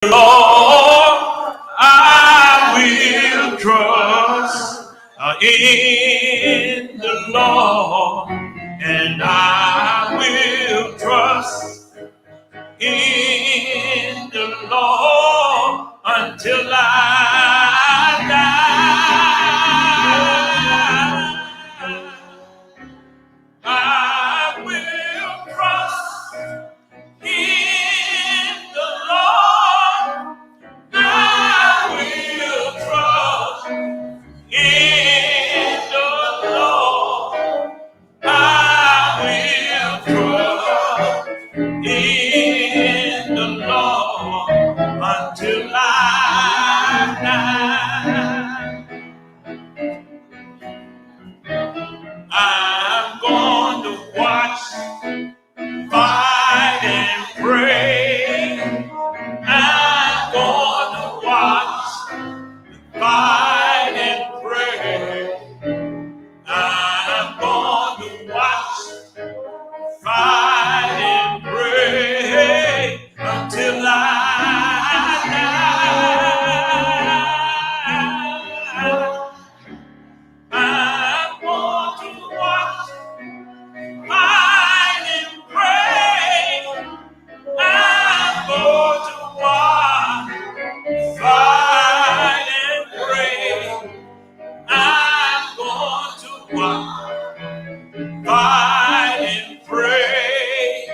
Lord, I will trust in the Lord, and I will trust in the Lord until I die. I will trust in the Lord. I will trust in the Lord. I will trust in the Lord until I die. I'm going to watch, fight, and pray. I'm going to watch, fight, and pray. I'm going to watch, fight, and pray until I die. I'm going to watch, fight, and pray. I'm going to watch, fight, and pray. I'm going to watch, fight, and pray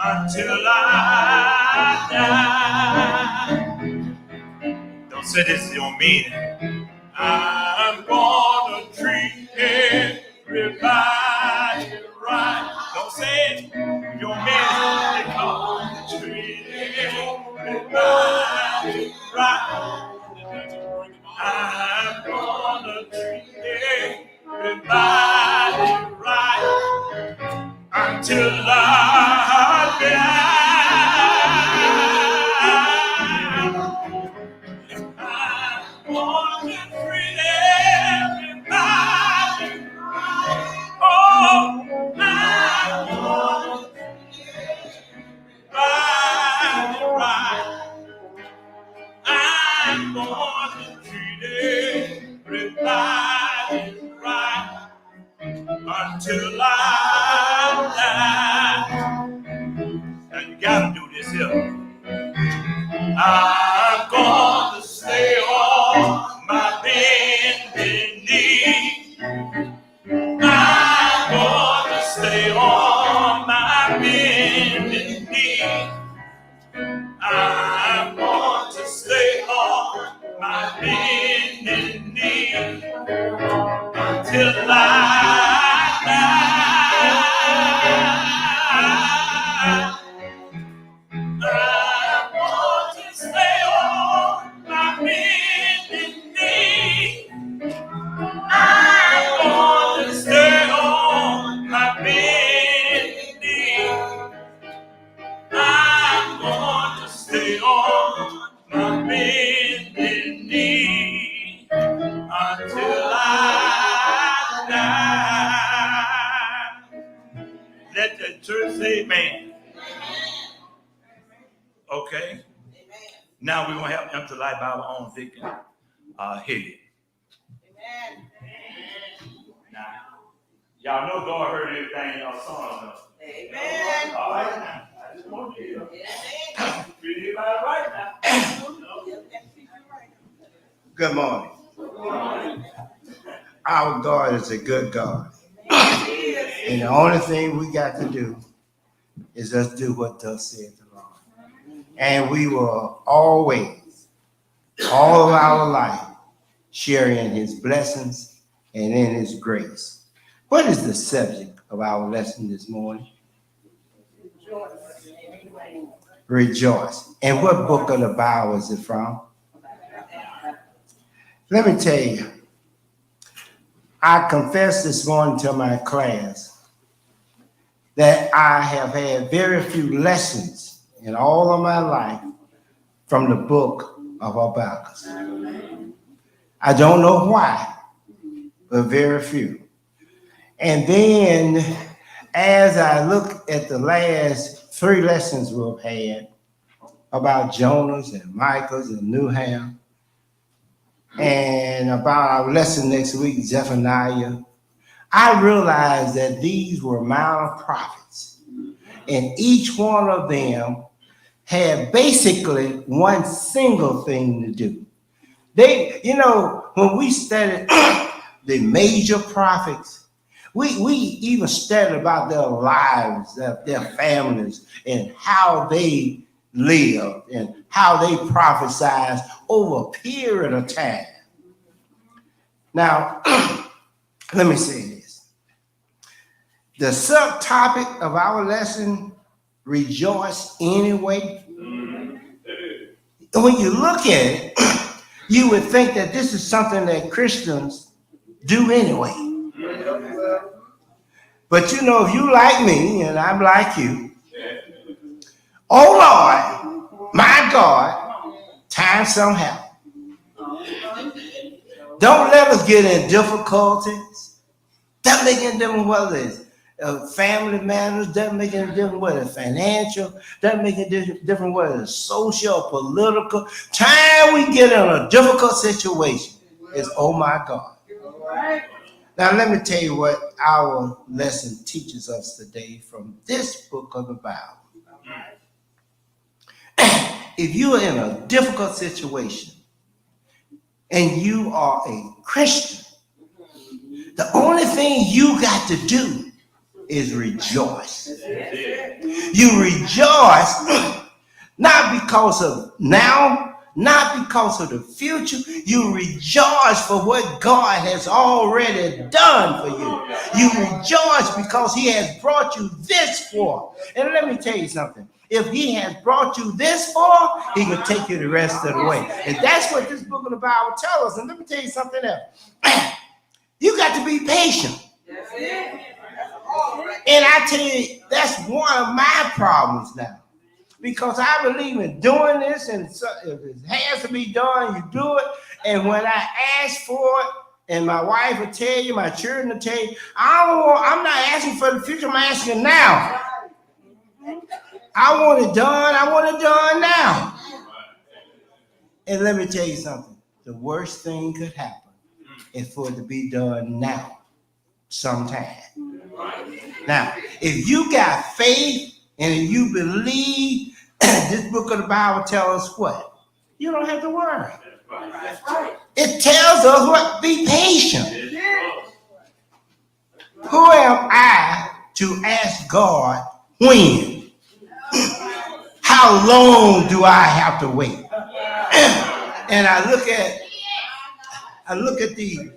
until I die. Don't say this, you don't mean it. I'm gonna treat everybody right. Don't say it, you don't mean it. I'm gonna treat everybody right. I'm gonna treat everybody right until I die. I want to treat everybody right. Oh, I want to treat everybody right. I'm going to treat everybody right until I die. Now you gotta do this here. I'm going to stay on my bending knee. I'm going to stay on my bending knee. I'm going to stay on my bending knee until I die. I want to stay on my bending knee. I want to stay on my bending knee. I'm going to stay on my bending knee until I die. Let the church say amen. Okay. Now we're going to have them to light by our own deacon, Haley. Amen. Now, y'all know God heard everything y'all saw. Amen. All right now. I just want you to treat everybody right now. Good morning. Our God is a good God. And the only thing we got to do is just do what thus said the Lord. And we will always, all of our life, share in his blessings and in his grace. What is the subject of our lesson this morning? Rejoice. And what book of the Bible is it from? Let me tell you, I confessed this morning to my class that I have had very few lessons in all of my life from the book of Habakkuk. I don't know why, but very few. And then as I look at the last 3 lessons we've had, about Jonas and Michaels and Newham, and about our lesson next week, Zephaniah, I realized that these were minor prophets, and each one of them had basically one single thing to do. They, when we studied the major prophets, we even studied about their lives, their families, and how they lived and how they prophesied over a period of time. Now, let me say this. The subtopic of our lesson, rejoice anyway. When you look at it, you would think that this is something that Christians do anyway. But if you like me and I'm like you, oh Lord, my God, time some help. Don't let us get in difficulties. Doesn't make any difference whether it's family matters, doesn't make any difference whether it's financial, doesn't make any difference whether it's social or political. Time we get in a difficult situation is, oh my God. Now let me tell you what our lesson teaches us today from this book of the Bible. If you are in a difficult situation and you are a Christian, the only thing you got to do is rejoice. You rejoice not because of now, not because of the future. You rejoice for what God has already done for you. You rejoice because he has brought you this far. And let me tell you something. If he has brought you this far, he can take you the rest of the way. And that's what this book of the Bible tells us. And let me tell you something else. You got to be patient. And I tell you, that's one of my problems now. Because I believe in doing this, and so if it has to be done, you do it. And when I ask for it, and my wife will tell you, my children will tell you, I'm not asking for the future, I'm asking now. I want it done, I want it done now. And let me tell you something. The worst thing could happen is for it to be done now, sometime. Now, if you got faith and if you believe, this book of the Bible tells us what? You don't have to worry. It tells us what? Be patient. Who am I to ask God when? How long do I have to wait? And I look at the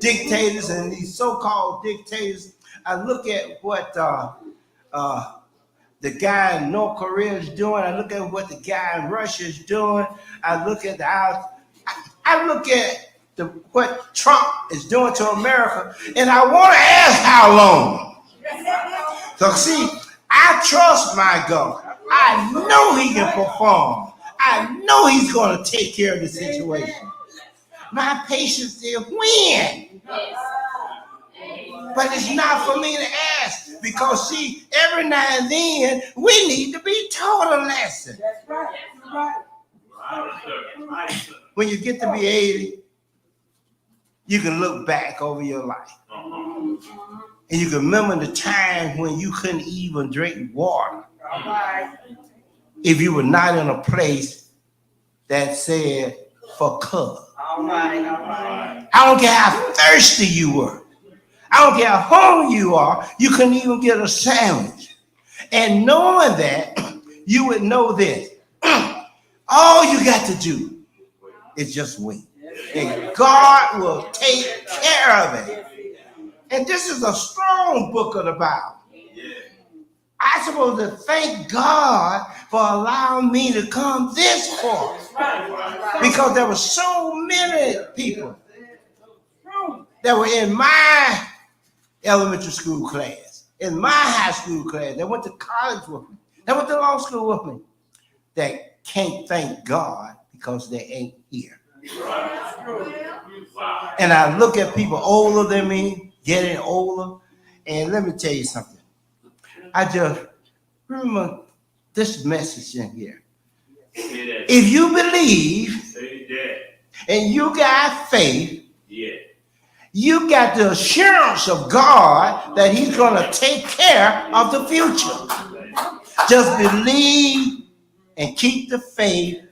dictators and these so-called dictators. I look at what the guy in North Korea is doing. I look at what the guy in Russia is doing. I look at what Trump is doing to America, and I want to ask how long. So see, I trust my God. I know he can perform. I know he's going to take care of the situation. My patience is when. But it's not for me to ask, because see, every now and then we need to be taught a lesson. That's right. When you get to be 80, you can look back over your life. And you can remember the time when you couldn't even drink water. If you were not in a place that said for cub. I don't care how thirsty you were. I don't care how hungry you are, you couldn't even get a sandwich. And knowing that, you would know this. All you got to do is just wait. And God will take care of it. And this is a strong book of the Bible. I'm supposed to thank God for allowing me to come this far. Because there were so many people that were in my elementary school class, in my high school class, they went to college with me, they went to law school with me, that can't thank God because they ain't here. And I look at people older than me, getting older, and let me tell you something. I just remember this message in here. If you believe and you got faith, you got the assurance of God that he's going to take care of the future. Just believe and keep the faith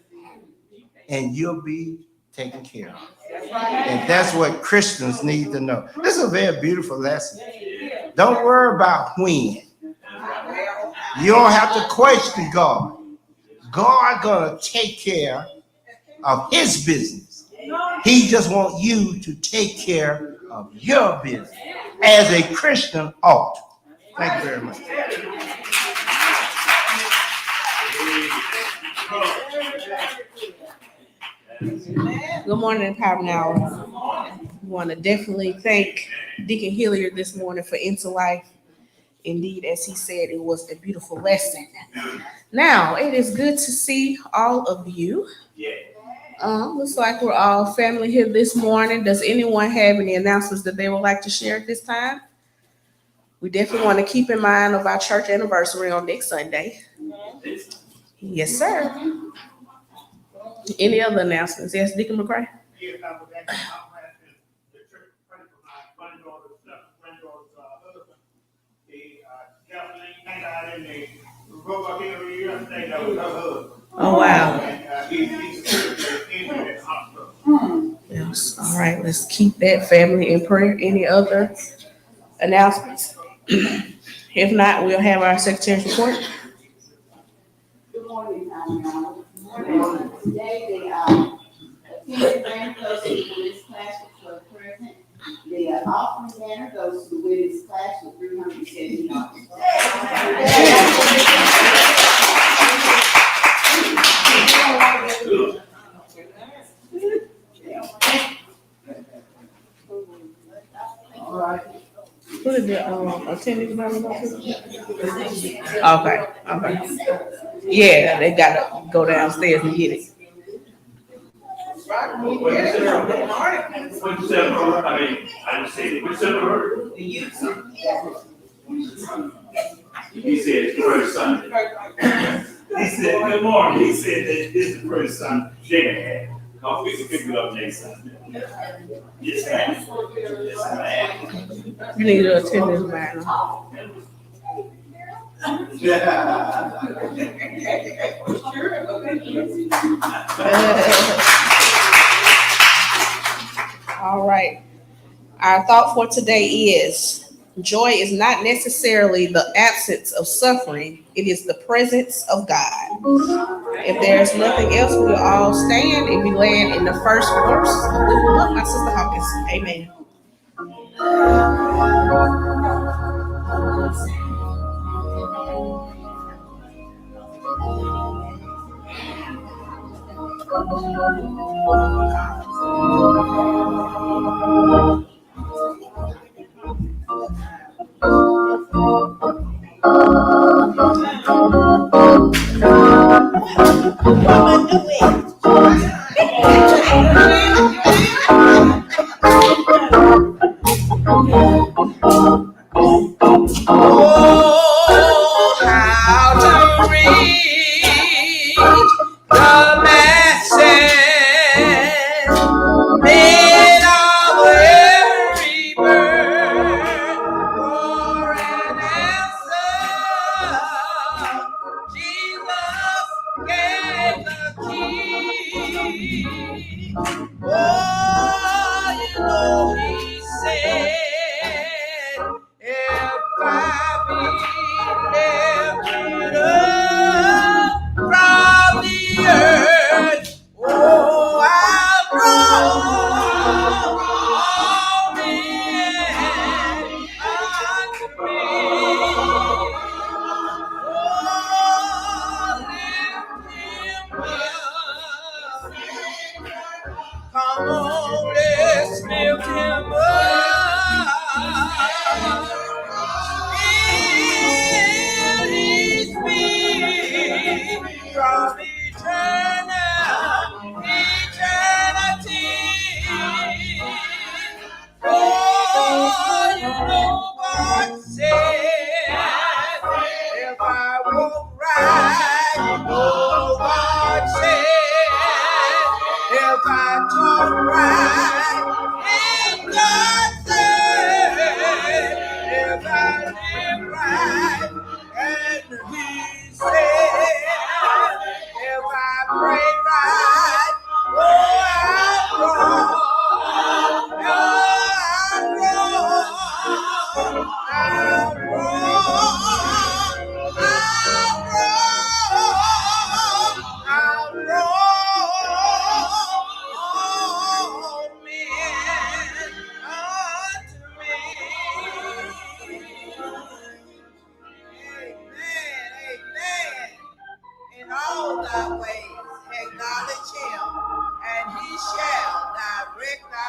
and you'll be taken care of. And that's what Christians need to know. This is a very beautiful lesson. Don't worry about when. You don't have to question God. God gonna take care of his business. He just wants you to take care of your business as a Christian ought. Thank you very much. Good morning, Empowerment Hour. We want to definitely thank Deacon Hilliard this morning for Into Life. Indeed, as he said, it was a beautiful lesson. Now, it is good to see all of you. Looks like we're all family here this morning. Does anyone have any announcements that they would like to share at this time? We definitely want to keep in mind of our church anniversary on next Sunday. Yes, sir. Any other announcements? Yes, Deacon McCray? Yes, I would actually ask the church pray for my granddaughter's husband. The Kathleen hang out in the robot here yesterday. That was her husband. Oh, wow. And he's in the hospital. Yes. All right, let's keep that family in prayer. Any other announcements? If not, we'll have our secretary's report. Good morning, Today, the attended grant goes to the women's class for the present. The offering banner goes to the women's class for $370. All right. What is the attendance number? Okay. Yeah, they gotta go downstairs and get it. He said it's the first Sunday. He said, good morning. He said that this is the first Sunday they had. I'll pick it up next Sunday. Yes, ma'am. Yes, ma'am. You need to attend this banner. All right. Our thought for today is joy is not necessarily the absence of suffering. It is the presence of God. If there's nothing else, we'll all stand and be led in the first verse. Lift up my sister Hawkins. Amen. Oh, how to reach the masses, made of every bird, for an answer. Jesus gave the key. Oh, you know he said, if I be lifted up from the earth, oh, I'll draw all men unto me. Oh, lift him up. Come on, let's lift him up. He's from eternity. Oh, you know God said, if I walk right, you know God if I talk right and go